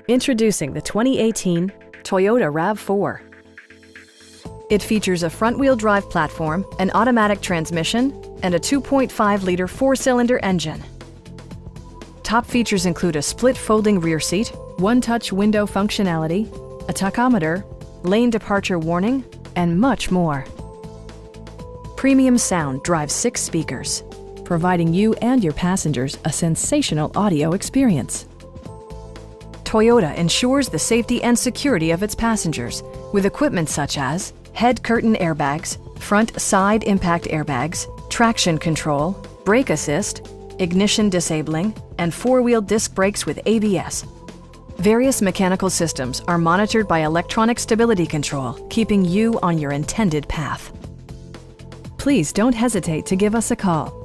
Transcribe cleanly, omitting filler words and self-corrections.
Introducing the 2018 Toyota RAV4. It features a front-wheel drive platform, an automatic transmission, and a 2.5-liter four-cylinder engine. Top features include a split folding rear seat, one-touch window functionality, a tachometer, lane departure warning, and much more. Premium sound drives 6 speakers, providing you and your passengers a sensational audio experience. Toyota ensures the safety and security of its passengers with equipment such as head curtain airbags, front side impact airbags, traction control, brake assist, ignition disabling, and four-wheel disc brakes with ABS. Various mechanical systems are monitored by electronic stability control, keeping you on your intended path. Please don't hesitate to give us a call.